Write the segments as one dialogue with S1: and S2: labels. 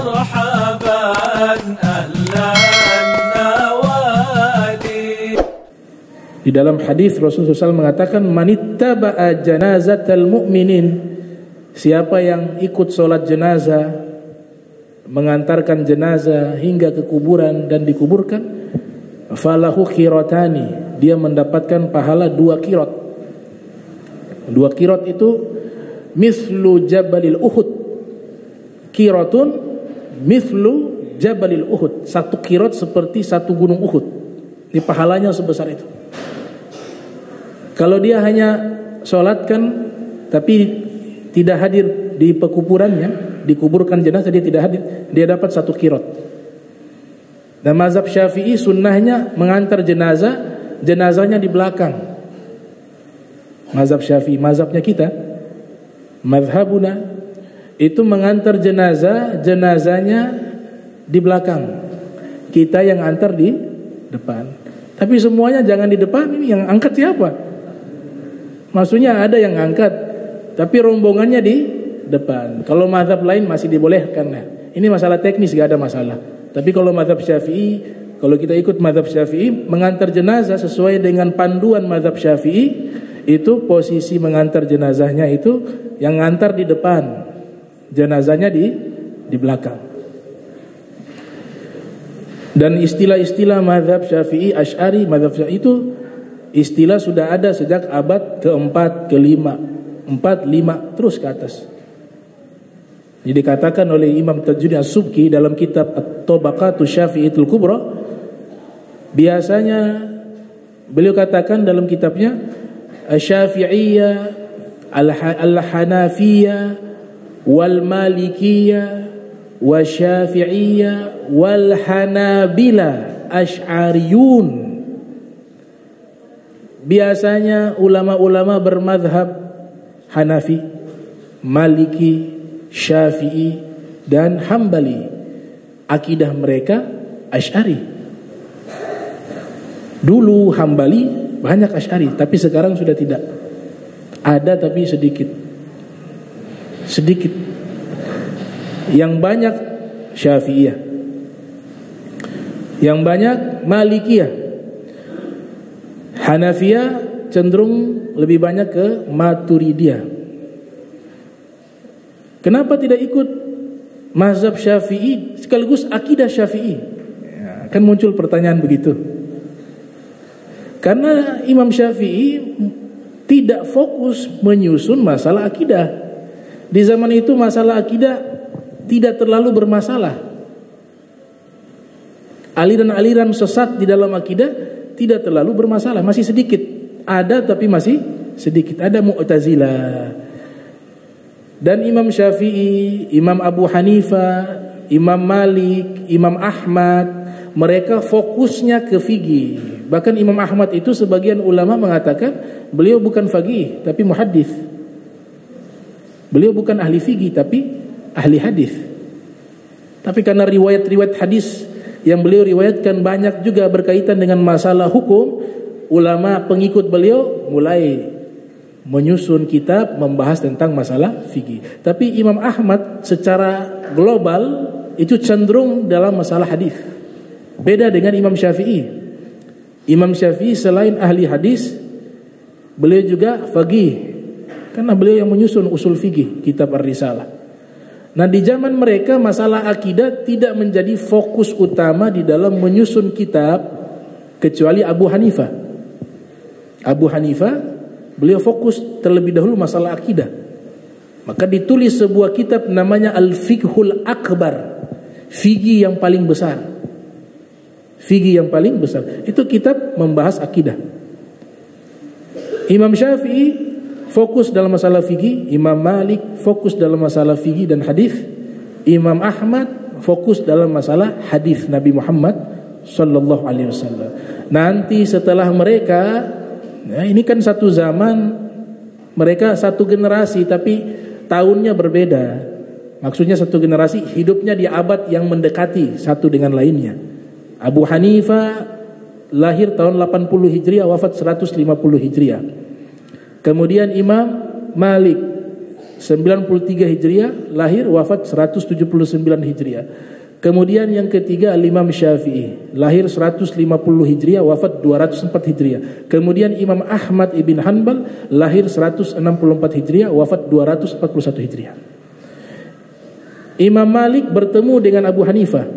S1: مرحبا أهلا النوادي.
S2: Di dalam hadis Rasulullah SAW mengatakan manittaba'a janazatal mu'minin, siapa yang ikut sholat jenazah, mengantarkan jenazah hingga ke kuburan dan dikuburkan, falahu qiratani, dia mendapatkan pahala 2 qirat. 2 qirat itu mislu jabalil Uhud. Qiratun mislu jabalil Uhud. 1 qirat seperti 1 gunung Uhud. Ini pahalanya sebesar itu. Kalau dia hanya sholatkan tapi tidak hadir di pekuburannya, dikuburkan jenazah dia tidak hadir, dia dapat 1 qirat. Dan mazhab Syafi'i sunnahnya mengantar jenazah, jenazahnya di belakang. Mazhab Syafi'i, mazhabnya kita, mazhabuna itu mengantar jenazah, jenazahnya di belakang. Kita yang antar di depan. Tapi semuanya jangan di depan, ini yang angkat siapa? Maksudnya ada yang angkat, tapi rombongannya di depan. Kalau mazhab lain masih dibolehkan. Nah, ini masalah teknis, gak ada masalah. Tapi kalau mazhab Syafi'i, kalau kita ikut mazhab Syafi'i, mengantar jenazah sesuai dengan panduan mazhab Syafi'i, itu posisi mengantar jenazahnya itu yang ngantar di depan, jenazahnya di belakang. Dan istilah-istilah mazhab Syafi'i, Asy'ari, mazhab Syafi'i itu istilah sudah ada sejak abad ke-4, ke-5, 4, 5 terus ke atas. Jadi dikatakan oleh Imam Tajuddin As-Subki dalam kitab At-Tabaqatus Syafi'iyatul Kubra, biasanya beliau katakan dalam kitabnya Asy-Syafi'iyyah, Al-Hanafiyah, Wal-Malikiyah, Wasy-Syafi'iyyah, Wal-Hanabila, Asy'ariyun. Biasanya ulama-ulama bermadhab Hanafi, Maliki, Syafi'i dan Hambali. Akidah mereka Asy'ari. Dulu Hambali banyak Asy'ari, tapi sekarang sudah tidak. Ada tapi sedikit. Sedikit. Yang banyak Syafi'iyah. Yang banyak Malikiyah. Hanafiyah cenderung lebih banyak ke Maturidiyah. Kenapa tidak ikut mazhab Syafi'i sekaligus akidah Syafi'i? Ya, kan muncul pertanyaan begitu. Karena Imam Syafi'i tidak fokus menyusun masalah akidah. Di zaman itu masalah akidah tidak terlalu bermasalah. Aliran-aliran sesat di dalam akidah tidak terlalu bermasalah, masih sedikit. Ada tapi masih sedikit. Ada Mu'tazilah. Dan Imam Syafi'i, Imam Abu Hanifah, Imam Malik, Imam Ahmad, mereka fokusnya ke fikih. Bahkan Imam Ahmad itu sebagian ulama mengatakan beliau bukan faqih tapi muhaddits. Beliau bukan ahli fikih tapi ahli hadis. Tapi karena riwayat-riwayat hadis yang beliau riwayatkan banyak juga berkaitan dengan masalah hukum, ulama pengikut beliau mulai menyusun kitab membahas tentang masalah fikih. Tapi Imam Ahmad secara global itu cenderung dalam masalah hadis. Beda dengan Imam Syafi'i. Imam Syafi'i selain ahli hadis, beliau juga faqih. Karena beliau yang menyusun usul fikih, kitab Ar-Risalah. Nah, di zaman mereka masalah akidah tidak menjadi fokus utama di dalam menyusun kitab kecuali Abu Hanifah. Abu Hanifah beliau fokus terlebih dahulu masalah akidah. Maka ditulis sebuah kitab namanya Al-Fiqhul Akbar. Fikih yang paling besar. Fikih yang paling besar. Itu kitab membahas akidah. Imam Syafi'i fokus dalam masalah fikih, Imam Malik fokus dalam masalah fikih dan hadis, Imam Ahmad fokus dalam masalah hadis Nabi Muhammad sallallahu alaihi wasallam. Nanti setelah mereka, nah ini kan satu zaman, mereka satu generasi tapi tahunnya berbeda. Maksudnya satu generasi hidupnya di abad yang mendekati satu dengan lainnya. Abu Hanifah lahir tahun 80 Hijriah, wafat 150 Hijriah. Kemudian Imam Malik 93 Hijriah, lahir wafat 179 Hijriah. Kemudian yang ketiga Imam Syafi'i, lahir 150 Hijriah, wafat 204 Hijriah. Kemudian Imam Ahmad ibn Hanbal, lahir 164 Hijriah, wafat 241 Hijriah. Imam Malik bertemu dengan Abu Hanifah.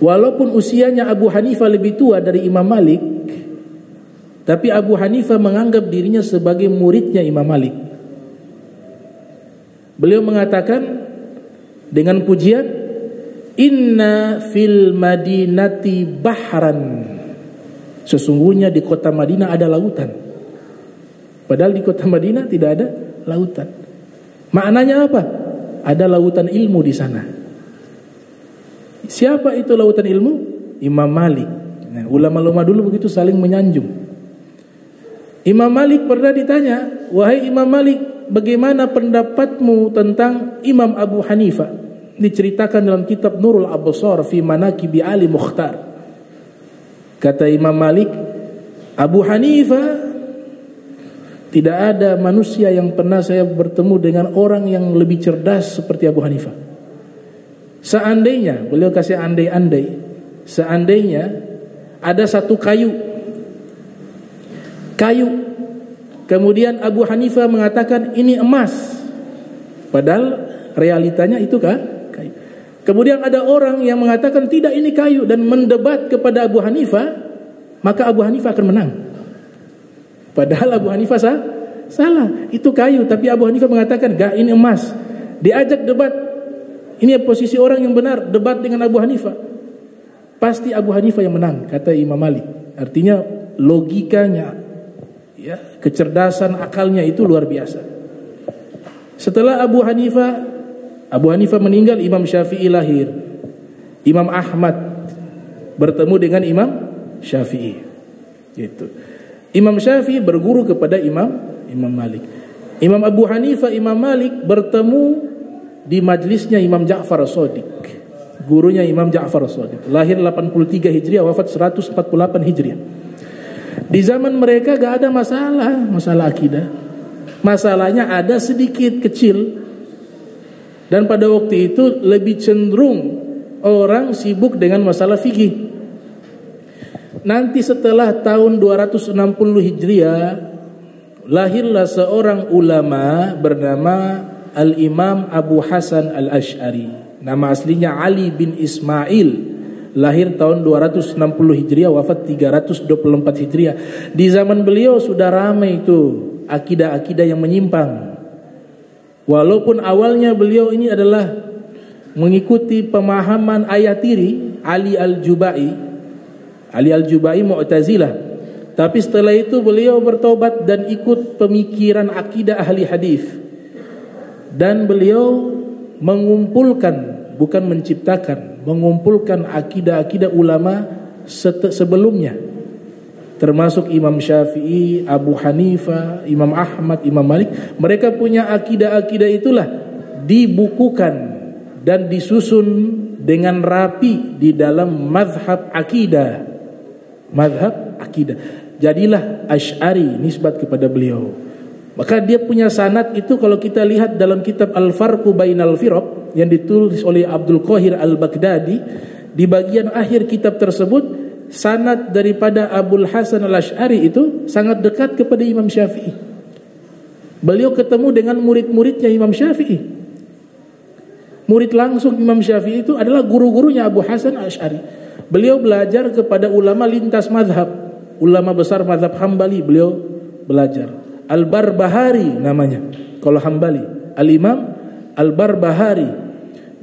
S2: Walaupun usianya Abu Hanifah lebih tua dari Imam Malik, tapi Abu Hanifah menganggap dirinya sebagai muridnya Imam Malik. Beliau mengatakan dengan pujian, inna fil madinati bahran, sesungguhnya di kota Madinah ada lautan. Padahal di kota Madinah tidak ada lautan. Maknanya apa? Ada lautan ilmu di sana. Siapa itu lautan ilmu? Imam Malik. Nah, ulama-ulama dulu begitu saling menyanjung. Imam Malik pernah ditanya, wahai Imam Malik, bagaimana pendapatmu tentang Imam Abu Hanifah? Diceritakan dalam kitab Nurul Absar fi Manaqibi Ali Mukhtar. Kata Imam Malik, Abu Hanifah, tidak ada manusia yang pernah saya bertemu dengan orang yang lebih cerdas seperti Abu Hanifah. Seandainya, beliau kasih andai-andai, seandainya ada satu kayu, kemudian Abu Hanifah mengatakan ini emas, padahal realitanya itu kayu. Kemudian ada orang yang mengatakan tidak, ini kayu, dan mendebat kepada Abu Hanifah, maka Abu Hanifah akan menang. Padahal Abu Hanifah salah, itu kayu, tapi Abu Hanifah mengatakan enggak, ini emas. Diajak debat, ini posisi orang yang benar, debat dengan Abu Hanifah, pasti Abu Hanifah yang menang, kata Imam Malik. Artinya logikanya, ya, kecerdasan akalnya itu luar biasa. Setelah Abu Hanifah meninggal, Imam Syafi'i lahir. Imam Ahmad bertemu dengan Imam Syafi'i. Gitu. Imam Syafi'i berguru kepada Imam Malik. Imam Abu Hanifah, Imam Malik bertemu di majlisnya Imam Ja'far As-Shadiq, gurunya Imam Ja'far As-Shadiq. Lahir 83 Hijriah, wafat 148 Hijriah. Di zaman mereka gak ada masalah akidah. Masalahnya ada sedikit kecil. Dan pada waktu itu lebih cenderung orang sibuk dengan masalah fikih. Nanti setelah tahun 260 Hijriah, lahirlah seorang ulama bernama Al-Imam Abu Hasan Al-Asy'ari. Nama aslinya Ali bin Ismail. Lahir tahun 260 Hijriah, wafat 324 Hijriah. Di zaman beliau sudah ramai itu akidah-akidah yang menyimpang. Walaupun awalnya beliau ini adalah mengikuti pemahaman Ayatiri, Ali Al-Jubai Mu'tazilah. Tapi setelah itu beliau bertobat dan ikut pemikiran akidah ahli hadis. Dan beliau mengumpulkan, bukan menciptakan, mengumpulkan akidah-akidah ulama sebelumnya, termasuk Imam Syafi'i, Abu Hanifah, Imam Ahmad, Imam Malik. Mereka punya akidah-akidah itulah dibukukan dan disusun dengan rapi di dalam mazhab akidah. Jadilah Asy'ari nisbat kepada beliau. Maka dia punya sanad itu kalau kita lihat dalam kitab Al-Farqu Bainal Firaq yang ditulis oleh Abdul Qahir Al-Baghdadi, di bagian akhir kitab tersebut sanad daripada Abul Hasan Al-Asy'ari itu sangat dekat kepada Imam Syafi'i. Beliau ketemu dengan murid-muridnya Imam Syafi'i. Murid langsung Imam Syafi'i itu adalah guru-gurunya Abu Hasan Al-Asy'ari. Beliau belajar kepada ulama lintas mazhab, ulama besar mazhab Hambali beliau belajar. Al-Barbahari namanya kalau Hambali, Al-Imam Al-Barbahari.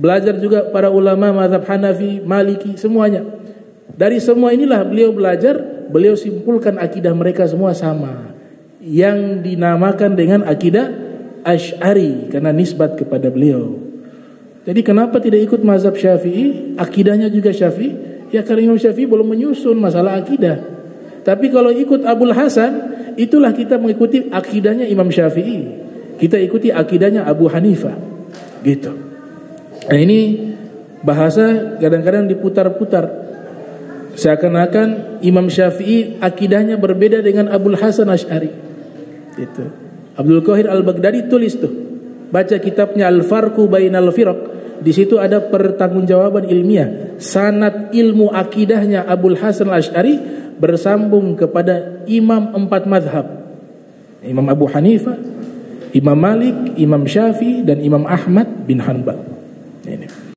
S2: Belajar juga para ulama mazhab Hanafi, Maliki, semuanya. Dari semua inilah beliau belajar, beliau simpulkan akidah mereka semua sama, yang dinamakan dengan akidah Asy'ari karena nisbat kepada beliau. Jadi kenapa tidak ikut mazhab Syafi'i? Akidahnya juga Syafi'i, ya karena Imam Syafi'i belum menyusun masalah akidah. Tapi kalau ikut Abul Hasan, itulah kita mengikuti akidahnya Imam Syafi'i. Kita ikuti akidahnya Abu Hanifah. Gitu. Nah, ini bahasa kadang-kadang diputar-putar. Seakan-akan Imam Syafi'i akidahnya berbeda dengan Abul Hasan Asy'ari. Gitu. Abdul Qahir Al-Baghdadi tulis tuh, baca kitabnya Al-Farqu Bainal Firaq. Di situ ada pertanggungjawaban ilmiah. Sanad ilmu akidahnya Abul Hasan Al-Asy'ari bersambung kepada imam 4 mazhab. Imam Abu Hanifah, Imam Malik, Imam Syafi'i, dan Imam Ahmad bin Hanbal. Ini.